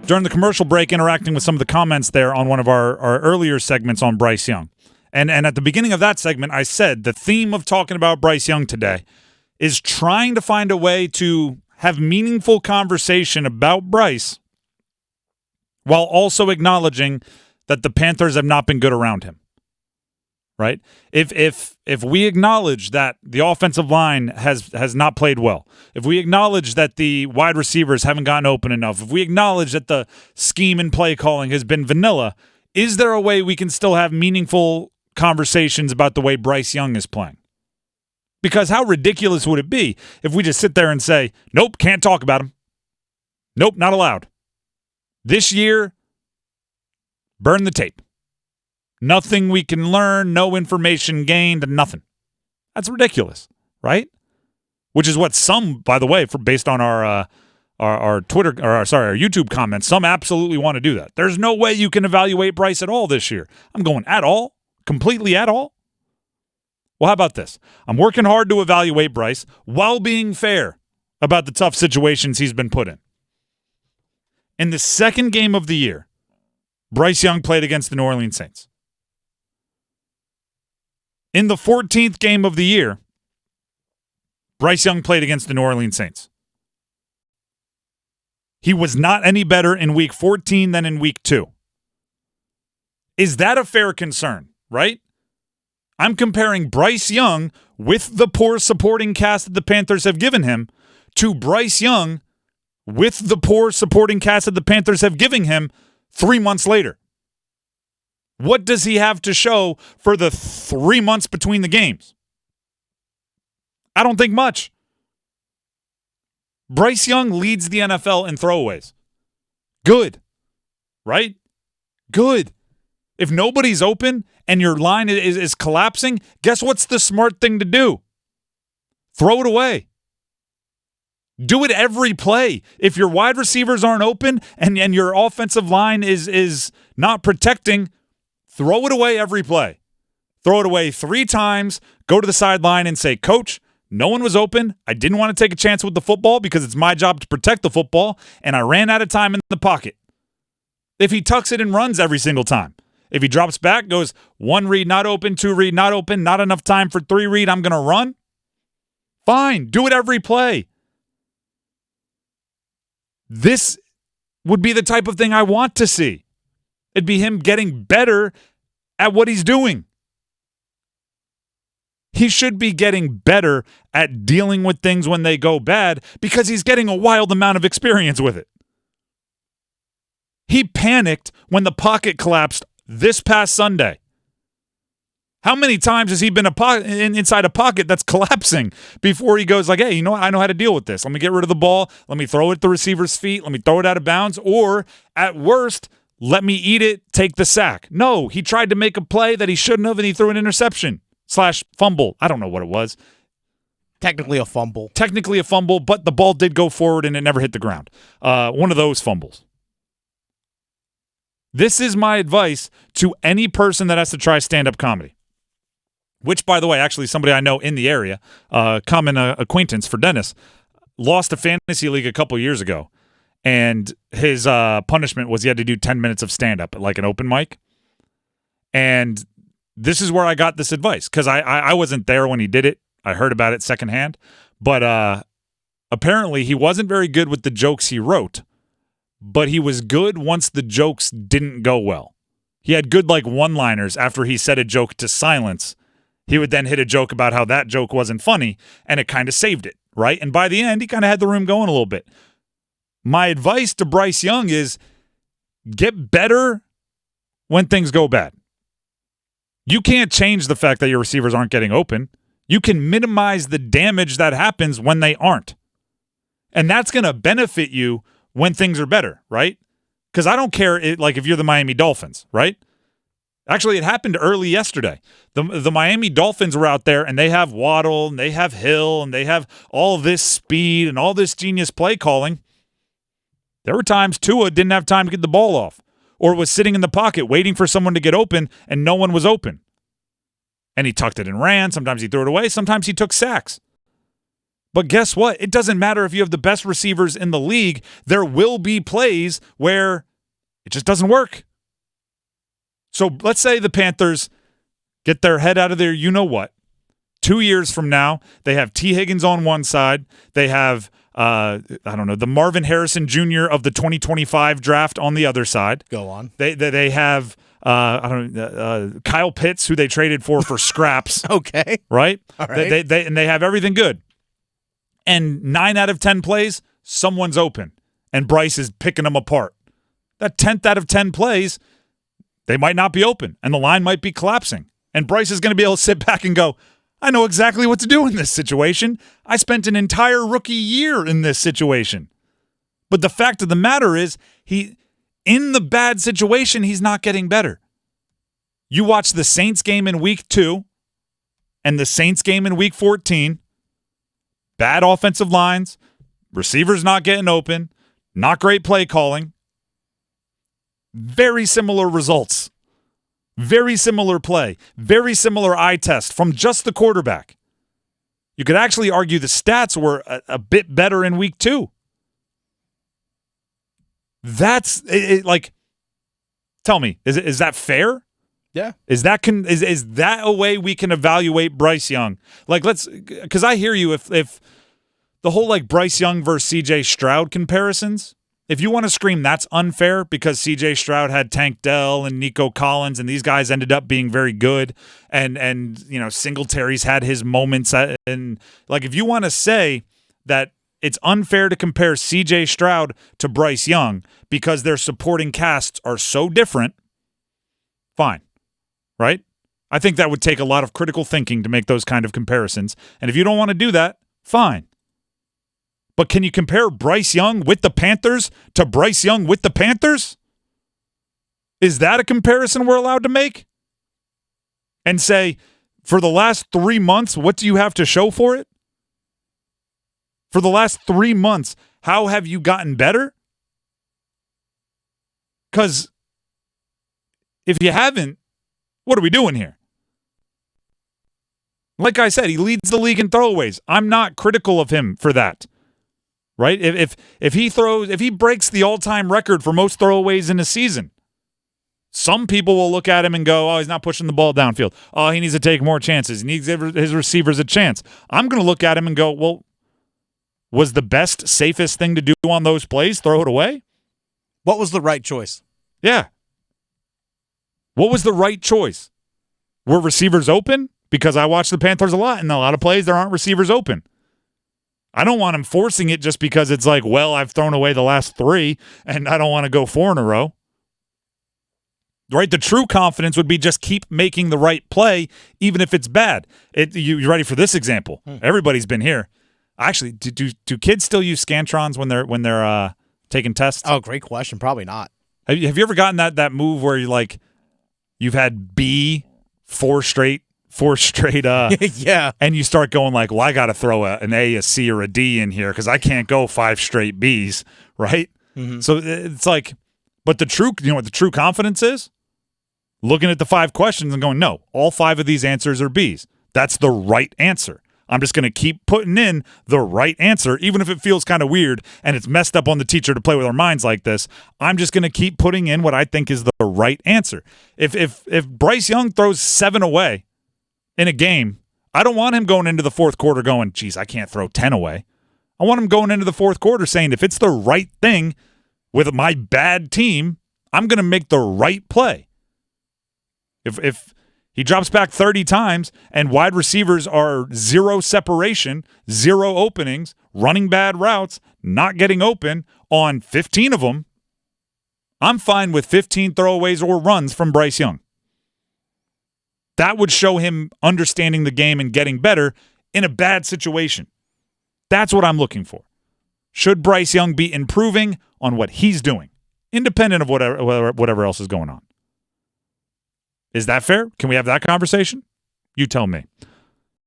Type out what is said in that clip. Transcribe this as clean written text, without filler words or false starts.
during the commercial break interacting with some of the comments there on one of our earlier segments on Bryce Young. And at the beginning of that segment, I said the theme of talking about Bryce Young today is trying to find a way to have meaningful conversation about Bryce while also acknowledging that the Panthers have not been good around him. Right? If we acknowledge that the offensive line has not played well, if we acknowledge that the wide receivers haven't gotten open enough, if we acknowledge that the scheme and play calling has been vanilla, is there a way we can still have meaningful conversations about the way Bryce Young is playing? Because how ridiculous would it be if we just sit there and say, nope, can't talk about him. Nope, not allowed. This year, burn the tape. Nothing we can learn, no information gained, nothing. That's ridiculous, right? Which is what some, by the way, based on our Twitter, or our YouTube comments, some absolutely want to do that. There's no way you can evaluate Bryce at all this year. I'm going at all, completely at all. Well, how about this? I'm working hard to evaluate Bryce while being fair about the tough situations he's been put in. In the second game of the year, Bryce Young played against the New Orleans Saints. In the 14th game of the year, Bryce Young played against the New Orleans Saints. He was not any better in week 14 than in week 2. Is that a fair concern, right? I'm comparing Bryce Young with the poor supporting cast that the Panthers have given him to Bryce Young with the poor supporting cast that the Panthers have given him 3 months later. What does he have to show for the 3 months between the games? I don't think much. Bryce Young leads the NFL in throwaways. Good. Right? Good. If nobody's open and your line is collapsing, guess what's the smart thing to do? Throw it away. Do it every play. If your wide receivers aren't open and your offensive line is not protecting, throw it away every play. Throw it away 3 times, go to the sideline and say, Coach, no one was open. I didn't want to take a chance with the football because it's my job to protect the football, and I ran out of time in the pocket. If he tucks it and runs every single time, if he drops back, goes 1 read, not open, 2 read, not open, not enough time for 3 read, I'm going to run. Fine, do it every play. This would be the type of thing I want to see. It'd be him getting better at what he's doing. He should be getting better at dealing with things when they go bad because he's getting a wild amount of experience with it. He panicked when the pocket collapsed this past Sunday. How many times has he been inside a pocket that's collapsing before he goes like, hey, you know what? I know how to deal with this. Let me get rid of the ball. Let me throw it at the receiver's feet. Let me throw it out of bounds. Or at worst, let me eat it, take the sack. No, he tried to make a play that he shouldn't have, and he threw an interception / fumble. I don't know what it was. Technically a fumble. Technically a fumble, but the ball did go forward and it never hit the ground. One of those fumbles. This is my advice to any person that has to try stand-up comedy. Which, by the way, actually somebody I know in the area, common acquaintance for Dennis, lost a fantasy league a couple years ago. And his punishment was he had to do 10 minutes of stand-up at like an open mic. And this is where I got this advice because I wasn't there when he did it. I heard about it secondhand. But apparently he wasn't very good with the jokes he wrote. But he was good once the jokes didn't go well. He had good like one-liners after he said a joke to silence. He would then hit a joke about how that joke wasn't funny, and it kind of saved it, right? And by the end, he kind of had the room going a little bit. My advice to Bryce Young is get better when things go bad. You can't change the fact that your receivers aren't getting open. You can minimize the damage that happens when they aren't. And that's going to benefit you when things are better, right? Because I don't care if you're the Miami Dolphins, right? Actually, it happened early yesterday. The Miami Dolphins were out there, and they have Waddle, and they have Hill, and they have all this speed and all this genius play calling. There were times Tua didn't have time to get the ball off or was sitting in the pocket waiting for someone to get open, and no one was open. And he tucked it and ran. Sometimes he threw it away. Sometimes he took sacks. But guess what? It doesn't matter if you have the best receivers in the league. There will be plays where it just doesn't work. So let's say the Panthers get their head out of their you-know-what. 2 years from now, they have T. Higgins on one side. They have, the Marvin Harrison Jr. of the 2025 draft on the other side. Go on. They have, Kyle Pitts, who they traded for scraps. Okay. Right? All right. They have everything good. And 9 out of 10 plays, someone's open, and Bryce is picking them apart. That 10th out of 10 plays, they might not be open, and the line might be collapsing. And Bryce is going to be able to sit back and go, I know exactly what to do in this situation. I spent an entire rookie year in this situation. But the fact of the matter is, in the bad situation, he's not getting better. You watch the Saints game in week 2 and the Saints game in week 14. Bad offensive lines, receivers not getting open, not great play calling. Very similar results. Very similar play. Very similar eye test from just the quarterback. You could actually argue the stats were a bit better in week 2. That's like, tell me, is that fair? Yeah. Is that a way we can evaluate Bryce Young? Like, because I hear you, if the whole like Bryce Young versus CJ Stroud comparisons, if you want to scream that's unfair because CJ Stroud had Tank Dell and Nico Collins and these guys ended up being very good and Singletary's had his moments, and like if you want to say that it's unfair to compare CJ Stroud to Bryce Young because their supporting casts are so different, fine. Right? I think that would take a lot of critical thinking to make those kind of comparisons. And if you don't want to do that, fine. But can you compare Bryce Young with the Panthers to Bryce Young with the Panthers? Is that a comparison we're allowed to make? And say, for the last 3 months, what do you have to show for it? For the last 3 months, how have you gotten better? Because if you haven't, what are we doing here? Like I said, he leads the league in throwaways. I'm not critical of him for that. Right? If he breaks the all-time record for most throwaways in a season, some people will look at him and go, oh, he's not pushing the ball downfield. Oh, he needs to take more chances. He needs his receivers a chance. I'm going to look at him and go, well, was the best, safest thing to do on those plays throw it away? What was the right choice? Yeah. What was the right choice? Were receivers open? Because I watch the Panthers a lot, and a lot of plays there aren't receivers open. I don't want him forcing it just because it's like, well, I've thrown away the last 3, and I don't want to go 4 in a row. Right? The true confidence would be just keep making the right play, even if it's bad. You ready for this example? Everybody's been here. Actually, do kids still use Scantrons when they're taking tests? Oh, great question. Probably not. Have you ever gotten that move where you've had B 4 straight yeah, and you start going like, well, I got to throw an A, a C, or a D in here because I can't go 5 straight Bs, right? Mm-hmm. So it's like, but you know what the true confidence is? Looking at the 5 questions and going, no, all 5 of these answers are Bs. That's the right answer. I'm just going to keep putting in the right answer, even if it feels kind of weird and it's messed up on the teacher to play with our minds like this. I'm just going to keep putting in what I think is the right answer. If Bryce Young throws 7 away in a game, I don't want him going into the fourth quarter going, geez, I can't throw 10 away. I want him going into the fourth quarter saying, if it's the right thing with my bad team, I'm going to make the right play. If he drops back 30 times and wide receivers are 0 separation, 0 openings, running bad routes, not getting open on 15 of them, I'm fine with 15 throwaways or runs from Bryce Young. That would show him understanding the game and getting better in a bad situation. That's what I'm looking for. Should Bryce Young be improving on what he's doing, independent of whatever else is going on? Is that fair? Can we have that conversation? You tell me.